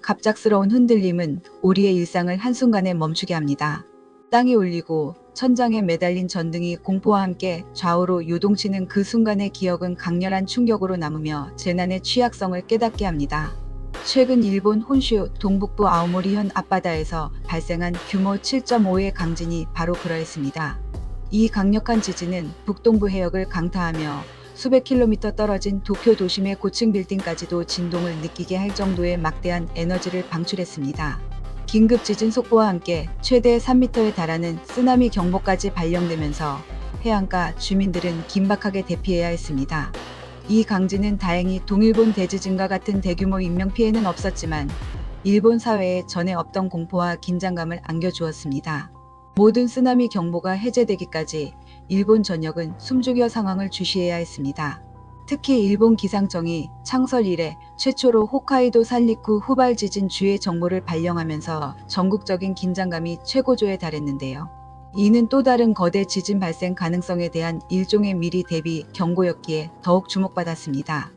갑작스러운 흔들림은 우리의 일상을 한순간에 멈추게 합니다. 땅이 울리고 천장에 매달린 전등이 공포와 함께 좌우로 요동치는 그 순간의 기억은 강렬한 충격으로 남으며 재난의 취약성을 깨닫게 합니다. 최근 일본 혼슈 동북부 아오모리현 앞바다에서 발생한 규모 7.5의 강진이 바로 그러했습니다. 이 강력한 지진은 북동부 해역을 강타하며 수백 킬로미터 떨어진 도쿄 도심의 고층 빌딩까지도 진동을 느끼게 할 정도의 막대한 에너지를 방출했습니다. 긴급 지진 속보와 함께 최대 3m에 달하는 쓰나미 경보까지 발령되면서 해안가 주민들은 긴박하게 대피해야 했습니다. 이 강진은 다행히 동일본 대지진과 같은 대규모 인명피해는 없었지만 일본 사회에 전에 없던 공포와 긴장감을 안겨주었습니다. 모든 쓰나미 경보가 해제되기까지 일본 전역은 숨죽여 상황을 주시해야 했습니다. 특히 일본 기상청이 창설 이래 최초로 홋카이도 산리쿠 후발 지진 주의 정보를 발령하면서 전국적인 긴장감이 최고조에 달했는데요. 이는 또 다른 거대 지진 발생 가능성에 대한 일종의 미리 대비 경고였기에 더욱 주목받았습니다.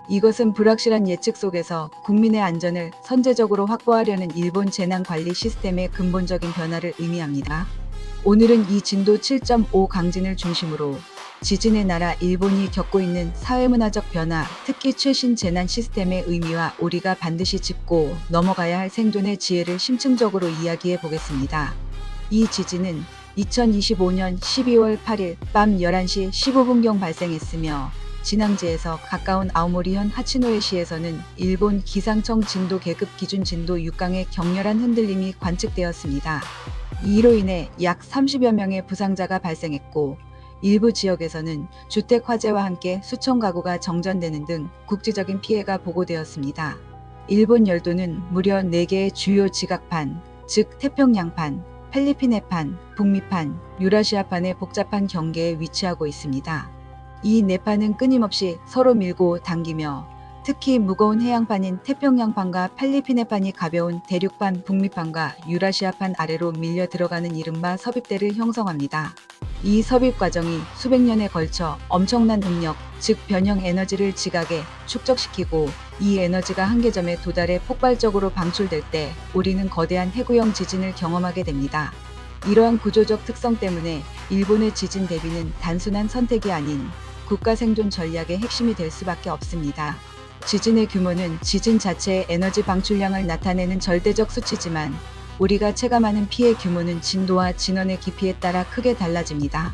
이것은 불확실한 예측 속에서 국민의 안전을 선제적으로 확보하려는 일본 재난관리 시스템의 근본적인 변화를 의미합니다. 오늘은 이 진도 7.5 강진을 중심으로 지진의 나라 일본이 겪고 있는 사회문화적 변화, 특히 최신 재난 시스템의 의미와 우리가 반드시 짚고 넘어가야 할 생존의 지혜를 심층적으로 이야기해 보겠습니다. 이 지진은 2025년 12월 8일 밤 11시 15분경 발생했으며 진앙지에서 가까운 아오모리현 하치노에시에서는 일본 기상청 진도 계급 기준 진도 6강의 격렬한 흔들림이 관측되었습니다. 이로 인해 약 30여 명의 부상자가 발생했고 일부 지역에서는 주택 화재와 함께 수천 가구가 정전되는 등 국지적인 피해가 보고되었습니다. 일본 열도는 무려 4개의 주요 지각판, 즉 태평양판, 필리핀해판, 북미판, 유라시아판의 복잡한 경계에 위치하고 있습니다. 이 네 판은 끊임없이 서로 밀고 당기며 특히 무거운 해양판인 태평양판과 필리핀해판이 가벼운 대륙판 북미판과 유라시아판 아래로 밀려 들어가는 이른바 섭입대를 형성합니다. 이 섭입 과정이 수백 년에 걸쳐 엄청난 능력, 즉 변형 에너지를 지각에 축적시키고 이 에너지가 한계점에 도달해 폭발적으로 방출될 때 우리는 거대한 해구형 지진을 경험하게 됩니다. 이러한 구조적 특성 때문에 일본의 지진 대비는 단순한 선택이 아닌 국가 생존 전략의 핵심이 될 수밖에 없습니다. 지진의 규모는 지진 자체의 에너지 방출량을 나타내는 절대적 수치지만 우리가 체감하는 피해 규모는 진도와 진원의 깊이에 따라 크게 달라집니다.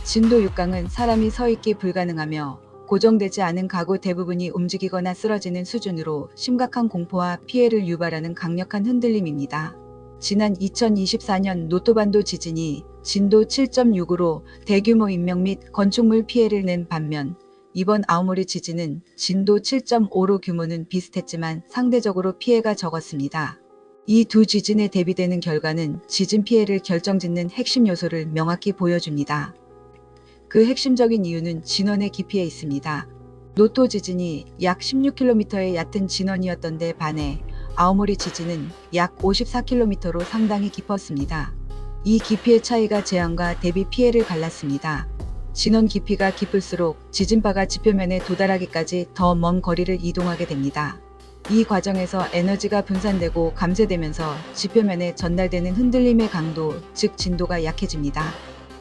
진도 6강은 사람이 서 있기 불가능하며 고정되지 않은 가구 대부분이 움직이거나 쓰러지는 수준으로 심각한 공포와 피해를 유발하는 강력한 흔들림입니다. 지난 2024년 노토반도 지진이 진도 7.6으로 대규모 인명 및 건축물 피해를 낸 반면 이번 아오모리 지진은 진도 7.5로 규모는 비슷했지만 상대적으로 피해가 적었습니다. 이 두 지진에 대비되는 결과는 지진 피해를 결정짓는 핵심 요소를 명확히 보여줍니다. 그 핵심적인 이유는 진원의 깊이에 있습니다. 노토 지진이 약 16km의 얕은 진원이었던 데 반해 아오모리 지진은 약 54km로 상당히 깊었습니다. 이 깊이의 차이가 재앙과 대비 피해를 갈랐습니다. 진원 깊이가 깊을수록 지진파가 지표면에 도달하기까지 더 먼 거리를 이동하게 됩니다. 이 과정에서 에너지가 분산되고 감쇄되면서 지표면에 전달되는 흔들림의 강도, 즉 진도가 약해집니다.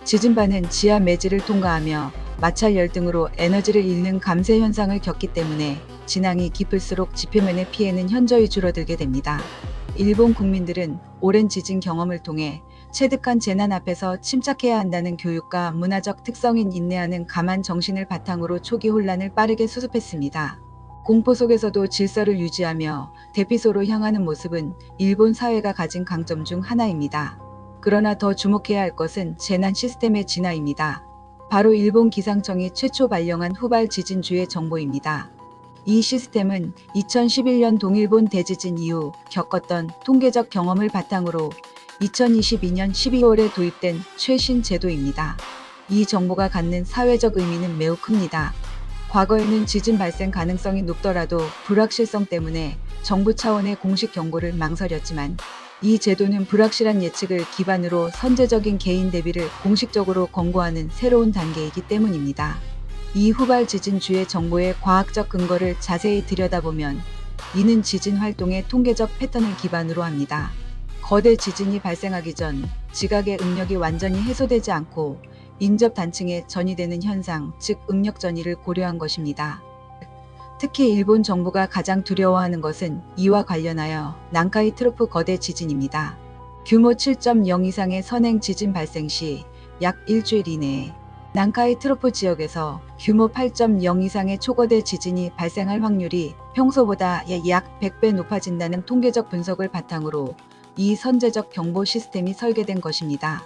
지진파는 지하 매질을 통과하며 마찰 열등으로 에너지를 잃는 감쇄 현상을 겪기 때문에 진앙이 깊을수록 지표면의 피해는 현저히 줄어들게 됩니다. 일본 국민들은 오랜 지진 경험을 통해 체득한 재난 앞에서 침착해야 한다는 교육과 문화적 특성인 인내하는 강한 정신을 바탕으로 초기 혼란을 빠르게 수습했습니다. 공포 속에서도 질서를 유지하며 대피소로 향하는 모습은 일본 사회가 가진 강점 중 하나입니다. 그러나 더 주목해야 할 것은 재난 시스템의 진화입니다. 바로 일본 기상청이 최초 발령한 후발 지진 주의 정보입니다. 이 시스템은 2011년 동일본 대지진 이후 겪었던 통계적 경험을 바탕으로 2022년 12월에 도입된 최신 제도입니다. 이 정보가 갖는 사회적 의미는 매우 큽니다. 과거에는 지진 발생 가능성이 높더라도 불확실성 때문에 정부 차원의 공식 경고를 망설였지만 이 제도는 불확실한 예측을 기반으로 선제적인 개인 대비를 공식적으로 권고하는 새로운 단계이기 때문입니다. 이 후발 지진 주의 정보의 과학적 근거를 자세히 들여다보면 이는 지진 활동의 통계적 패턴을 기반으로 합니다. 거대 지진이 발생하기 전 지각의 응력이 완전히 해소되지 않고 인접 단층에 전이되는 현상, 즉 응력 전이를 고려한 것입니다. 특히 일본 정부가 가장 두려워하는 것은 이와 관련하여 난카이 트로프 거대 지진입니다. 규모 7.0 이상의 선행 지진 발생 시 약 일주일 이내에 난카이 트로프 지역에서 규모 8.0 이상의 초거대 지진이 발생할 확률이 평소보다 약 100배 높아진다는 통계적 분석을 바탕으로 이 선제적 경보 시스템이 설계된 것입니다.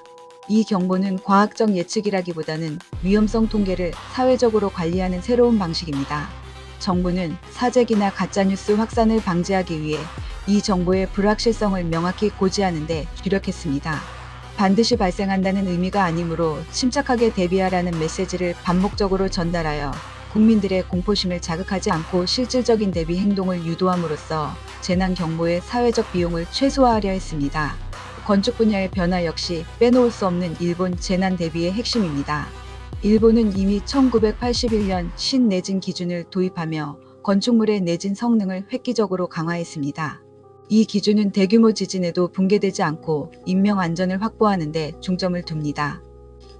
이 경보는 과학적 예측이라기보다는 위험성 통계를 사회적으로 관리하는 새로운 방식입니다. 정부는 사재기나 가짜뉴스 확산을 방지하기 위해 이 정보의 불확실성을 명확히 고지하는 데 주력했습니다. 반드시 발생한다는 의미가 아니므로 침착하게 대비하라는 메시지를 반복적으로 전달하여 국민들의 공포심을 자극하지 않고 실질적인 대비 행동을 유도함으로써 재난 경보의 사회적 비용을 최소화하려 했습니다. 건축 분야의 변화 역시 빼놓을 수 없는 일본 재난 대비의 핵심입니다. 일본은 이미 1981년 신내진 기준을 도입하며 건축물의 내진 성능을 획기적으로 강화했습니다. 이 기준은 대규모 지진에도 붕괴되지 않고 인명 안전을 확보하는 데 중점을 둡니다.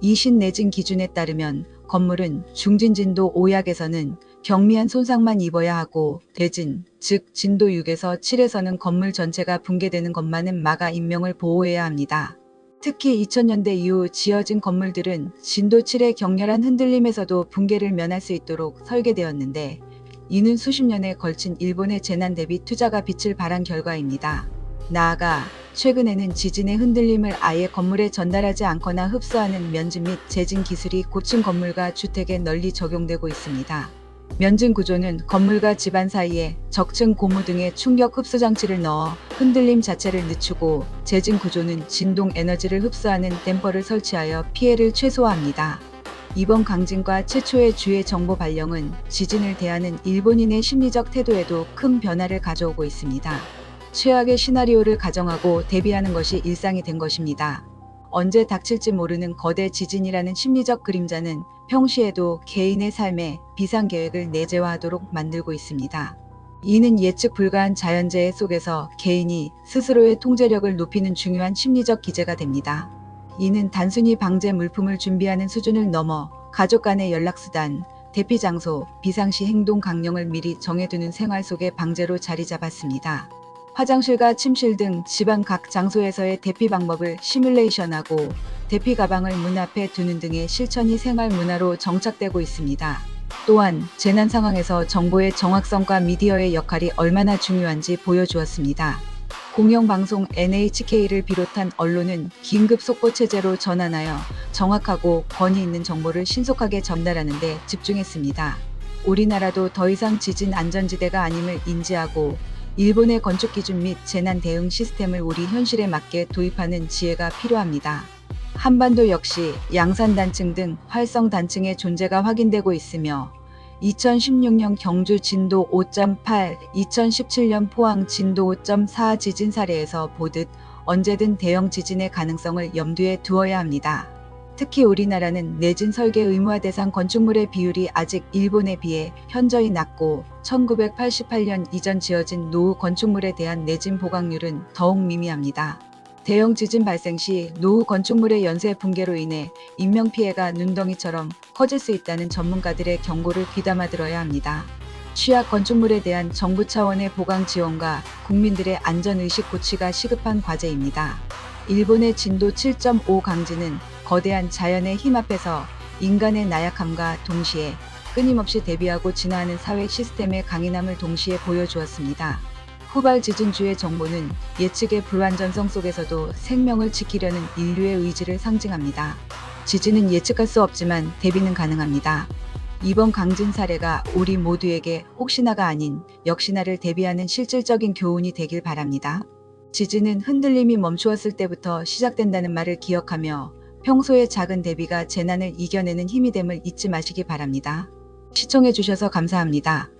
이 신내진 기준에 따르면 건물은 중진 진도 5약에서는 경미한 손상만 입어야 하고 대진, 즉 진도 6에서 7에서는 건물 전체가 붕괴되는 것만은 막아 인명을 보호해야 합니다. 특히 2000년대 이후 지어진 건물들은 진도 7의 격렬한 흔들림에서도 붕괴를 면할 수 있도록 설계되었는데 이는 수십 년에 걸친 일본의 재난 대비 투자가 빛을 발한 결과입니다. 나아가 최근에는 지진의 흔들림을 아예 건물에 전달하지 않거나 흡수하는 면진 및 재진 기술이 고층 건물과 주택에 널리 적용되고 있습니다. 면진 구조는 건물과 집안 사이에 적층 고무 등의 충격 흡수 장치를 넣어 흔들림 자체를 늦추고 재진 구조는 진동 에너지를 흡수하는 댐퍼를 설치하여 피해를 최소화합니다. 이번 강진과 최초의 주의 정보 발령은 지진을 대하는 일본인의 심리적 태도에도 큰 변화를 가져오고 있습니다. 최악의 시나리오를 가정하고 대비하는 것이 일상이 된 것입니다. 언제 닥칠지 모르는 거대 지진이라는 심리적 그림자는 평시에도 개인의 삶에 비상계획을 내재화하도록 만들고 있습니다. 이는 예측 불가한 자연재해 속에서 개인이 스스로의 통제력을 높이는 중요한 심리적 기제가 됩니다. 이는 단순히 방제 물품을 준비하는 수준을 넘어 가족 간의 연락수단, 대피 장소, 비상시 행동 강령을 미리 정해두는 생활 속의 방제로 자리 잡았습니다. 화장실과 침실 등 집안 각 장소에서의 대피 방법을 시뮬레이션하고 대피 가방을 문 앞에 두는 등의 실천이 생활 문화로 정착되고 있습니다. 또한 재난 상황에서 정보의 정확성과 미디어의 역할이 얼마나 중요한지 보여주었습니다. 공영방송 NHK를 비롯한 언론은 긴급 속보 체제로 전환하여 정확하고 권위 있는 정보를 신속하게 전달하는 데 집중했습니다. 우리나라도 더 이상 지진 안전지대가 아님을 인지하고 일본의 건축 기준 및 재난 대응 시스템을 우리 현실에 맞게 도입하는 지혜가 필요합니다. 한반도 역시 양산 단층 등 활성 단층의 존재가 확인되고 있으며 2016년 경주 진도 5.8, 2017년 포항 진도 5.4 지진 사례에서 보듯 언제든 대형 지진의 가능성을 염두에 두어야 합니다. 특히 우리나라는 내진 설계 의무화 대상 건축물의 비율이 아직 일본에 비해 현저히 낮고 1988년 이전 지어진 노후 건축물에 대한 내진 보강률은 더욱 미미합니다. 대형 지진 발생 시 노후 건축물의 연쇄 붕괴로 인해 인명피해가 눈덩이처럼 커질 수 있다는 전문가들의 경고를 귀담아 들어야 합니다. 취약 건축물에 대한 정부 차원의 보강 지원과 국민들의 안전의식 고취가 시급한 과제입니다. 일본의 진도 7.5 강진은 거대한 자연의 힘 앞에서 인간의 나약함과 동시에 끊임없이 대비하고 진화하는 사회 시스템의 강인함을 동시에 보여주었습니다. 후발 지진주의 정보는 예측의 불완전성 속에서도 생명을 지키려는 인류의 의지를 상징합니다. 지진은 예측할 수 없지만 대비는 가능합니다. 이번 강진 사례가 우리 모두에게 혹시나가 아닌 역시나를 대비하는 실질적인 교훈이 되길 바랍니다. 지진은 흔들림이 멈추었을 때부터 시작된다는 말을 기억하며 평소의 작은 대비가 재난을 이겨내는 힘이 됨을 잊지 마시기 바랍니다. 시청해주셔서 감사합니다.